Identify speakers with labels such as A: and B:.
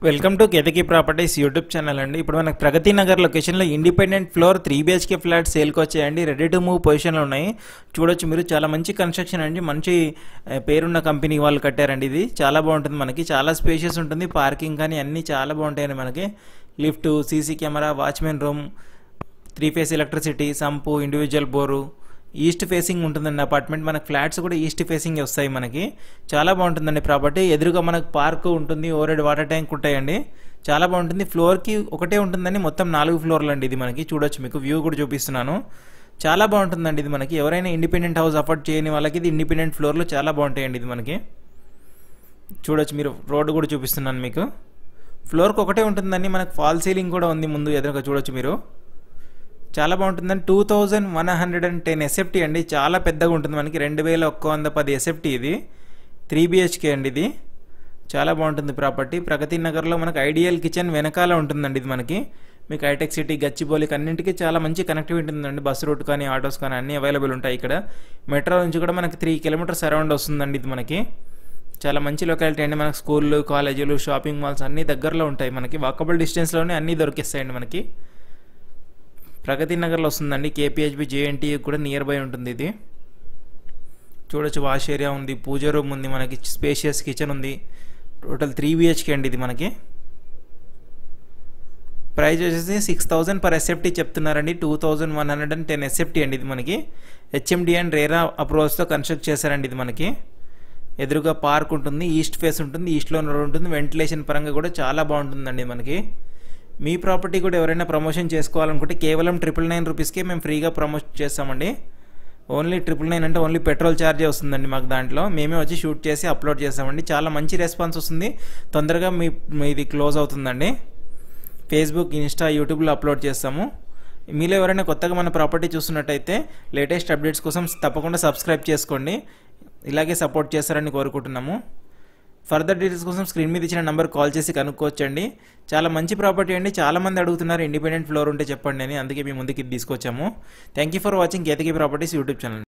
A: Welcome to Ketaki properties YouTube channel అండి. ఇప్పుడు మనకు ప్రగతి నగర్ లొకేషన్లో ఇండిపెండెంట్ ఫ్లోర్ 3 BHK ఫ్లాట్ సేల్కి వచ్చాయండి. రెడీ టు మూవ్ పొజిషన్లో ఉన్నాయి. చూడొచ్చు మీరు, చాలా మంచి కన్స్ట్రక్షన్ అండి. మంచి పేరున్న కంపెనీ వాళ్ళు కట్టారండి. ఇది చాలా బాగుంటుంది, మనకి చాలా స్పేషియస్ ఉంటుంది. పార్కింగ్ కానీ అన్నీ చాలా బాగుంటాయండి. మనకి lift, CC camera, watchman room, 3 phase electricity, sump, individual bore, east facing ఉంటుందండి అపార్ట్మెంట్. మనకు ఫ్లాట్స్ కూడా ఈస్ట్ ఫేసింగ్ వస్తాయి. మనకి చాలా బాగుంటుందండి ప్రాపర్టీ. ఎదురుగా మనకు పార్క్ ఉంటుంది, ఓవర్ హెడ్ వాటర్ ట్యాంక్ ఉంటాయండి. చాలా బాగుంటుంది. ఫ్లోర్కి ఒకటే ఉంటుందండి, మొత్తం 4 ఫ్లోర్లు అండి. ఇది మనకి చూడొచ్చు, మీకు వ్యూ కూడా చూపిస్తున్నాను. చాలా బాగుంటుందండి ఇది మనకి. ఎవరైనా ఇండిపెండెంట్ హౌస్ అఫోర్డ్ చేయని వాళ్ళకి ఇది ఇండిపెండెంట్ ఫ్లోర్లో చాలా బాగుంటాయండి. ఇది మనకి చూడొచ్చు మీరు, రోడ్డు కూడా చూపిస్తున్నాను మీకు. ఫ్లోర్కి ఒకటే ఉంటుందండి. మనకు ఫాల్ సీలింగ్ కూడా ఉంది ముందు ఎదురుగా, చూడొచ్చు మీరు. చాలా బాగుంటుందండి. 2110 SFT అండి. చాలా పెద్దగా ఉంటుంది మనకి. 2110 SFT. ఇది 3 BHK అండి. ఇది చాలా బాగుంటుంది ప్రాపర్టీ. ప్రగతి నగర్లో మనకు ఐడియల్ కిచెన్ వెనకాల ఉంటుందండి. ఇది మనకి మీకు హైటెక్ సిటీ, గచ్చిబౌలికి అన్నింటికి చాలా మంచి కనెక్టివిటీ ఉందండి. బస్ రూట్ కానీ, ఆటోస్ కానీ అన్నీ అవైలబుల్ ఉంటాయి ఇక్కడ. మెట్రో నుంచి కూడా మనకి 3 kilometers అరౌండ్ వస్తుందండి. ఇది మనకి చాలా మంచి లొకాలిటీ అండి. మనకు స్కూళ్ళు, కాలేజీలు, షాపింగ్ మాల్స్ అన్నీ దగ్గరలో ఉంటాయి. మనకి వాకబుల్ డిస్టెన్స్లోనే అన్నీ దొరికిస్తాయండి. మనకి ప్రగతి నగర్లో వస్తుందండి. KPHB JNT కూడా నియర్ బై ఉంటుంది. ఇది చూడొచ్చు, వాష్ ఏరియా ఉంది, పూజ రూమ్ ఉంది, మనకి స్పేషియస్ కిచెన్ ఉంది. టోటల్ 3 BHK అండి. ఇది మనకి ప్రైస్ వచ్చేసి 6000 per SFT చెప్తున్నారండి. 2110 SFT అండి. ఇది మనకి HMD అండ్ రేరా అప్రోచ్తో కన్స్ట్రక్ట్ చేశారండి. ఇది మనకి ఎదురుగా పార్క్ ఉంటుంది, ఈస్ట్ ఫేస్ ఉంటుంది, ఈస్ట్లో రోడ్ ఉంటుంది. వెంటిలేషన్ పరంగా కూడా చాలా బాగుంటుందండి. మనకి మీ ప్రాపర్టీ కూడా ఎవరైనా ప్రమోషన్ చేసుకోవాలనుకుంటే కేవలం 999 రూపీస్కే మేము ఫ్రీగా ప్రమోట్ చేస్తామండి. ఓన్లీ 999 అంటే ఓన్లీ పెట్రోల్ ఛార్జే వస్తుందండి మాకు. దాంట్లో మేమే వచ్చి షూట్ చేసి అప్లోడ్ చేస్తామండి. చాలా మంచి రెస్పాన్స్ వస్తుంది. తొందరగా మీది క్లోజ్ అవుతుందండి. ఫేస్బుక్, ఇన్స్టా, యూట్యూబ్లో అప్లోడ్ చేస్తాము. మీలో ఎవరైనా కొత్తగా మన ప్రాపర్టీ చూస్తున్నట్టయితే లేటెస్ట్ అప్డేట్స్ కోసం తప్పకుండా సబ్స్క్రైబ్ చేసుకోండి. ఇలాగే సపోర్ట్ చేస్తారని కోరుకుంటున్నాము. ఫర్దర్ డీటెయిల్స్ కోసం స్క్రీన్ మీద ఇచ్చిన నెంబర్ కాల్ చేసి కనుక్కోవచ్చండి. చాలా మంచి ప్రాపర్టీ అండి. చాలా మంది అడుగుతున్నారు ఇండిపెండెంట్ ఫ్లోర్ ఉంటే చెప్పండి అని, అందుకే మేము ముందుకి తీసుకొచ్చాము. Thank you for watching Ketaki properties YouTube channel.